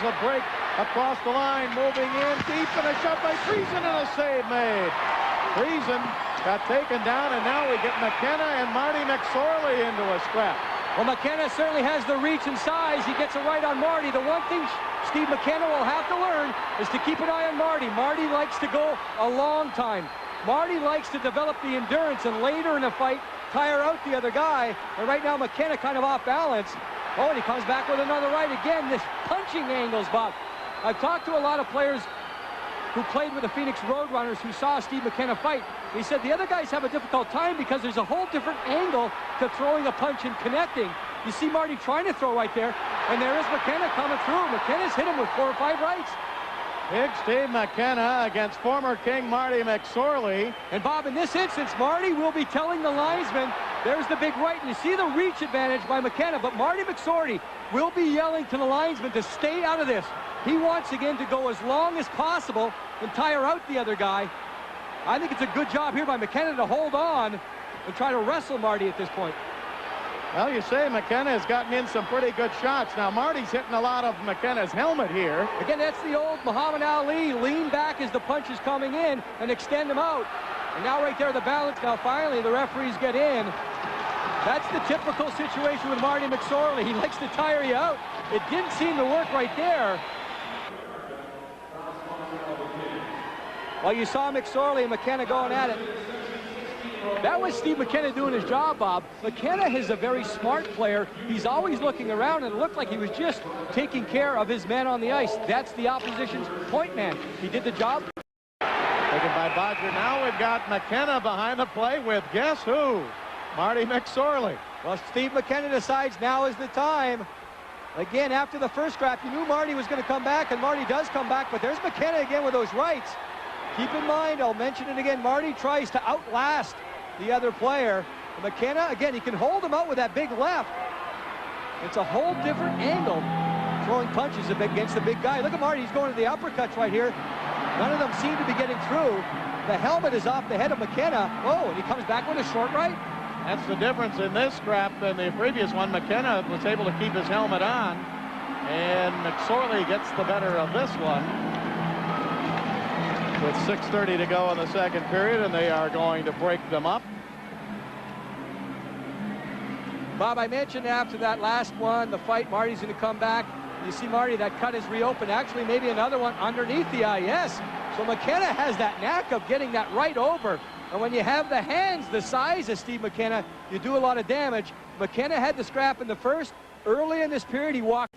a break across the line, moving in deep, and a shot by Friesen and a save made. Friesen got taken down, and now we get McKenna and Marty McSorley into a scrap. Well, McKenna certainly has the reach and size. He gets it right on Marty. The one thing Steve McKenna will have to learn is to keep an eye on Marty. Marty likes to go a long time. Marty likes to develop the endurance and later in a fight tire out the other guy. And right now McKenna kind of off balance. Oh, and he comes back with another right again. This punching angles, Bob. I've talked to a lot of players who played with the Phoenix Roadrunners who saw Steve McKenna fight. He said the other guys have a difficult time because there's a whole different angle to throwing a punch and connecting. You see Marty trying to throw right there, and there is McKenna coming through. McKenna's hit him with 4 or 5 rights. Big Steve McKenna against former King Marty McSorley. And Bob, in this instance, Marty will be telling the linesman, there's the big right. And you see the reach advantage by McKenna, but Marty McSorley will be yelling to the linesman to stay out of this. He wants, again, to go as long as possible and tire out the other guy. I think it's a good job here by McKenna to hold on and try to wrestle Marty at this point. Well, you say McKenna has gotten in some pretty good shots. Now, Marty's hitting a lot of McKenna's helmet here. Again, that's the old Muhammad Ali. Lean back as the punch is coming in and extend them out. And now right there, the balance. Now, finally, the referees get in. That's the typical situation with Marty McSorley. He likes to tire you out. It didn't seem to work right there. Well, you saw McSorley and McKenna going at it. That was Steve McKenna doing his job, Bob. McKenna is a very smart player. He's always looking around, and it looked like he was just taking care of his man on the ice. That's the opposition's point man. He did the job. Taken by Bodger. Now we've got McKenna behind the play with guess who? Marty McSorley. Well, Steve McKenna decides now is the time. Again, after the first scrap, you knew Marty was going to come back, and Marty does come back, but there's McKenna again with those rights. Keep in mind, I'll mention it again, Marty tries to outlast the other player. McKenna, again, he can hold him out with that big left. It's a whole different angle, throwing punches against the big guy. Look at Marty, he's going to the uppercuts right here. None of them seem to be getting through. The helmet is off the head of McKenna. Oh, and he comes back with a short right. That's the difference in this scrap than the previous one. McKenna was able to keep his helmet on, and McSorley gets the better of this one. With 6:30 to go in the second period, and they are going to break them up. Bob, I mentioned after that last one, the fight, Marty's going to come back. You see, Marty, that cut is reopened. Actually, maybe another one underneath the eye. Yes. So McKenna has that knack of getting that right over. And when you have the hands the size of Steve McKenna, you do a lot of damage. McKenna had the scrap in the first. Early in this period, he walked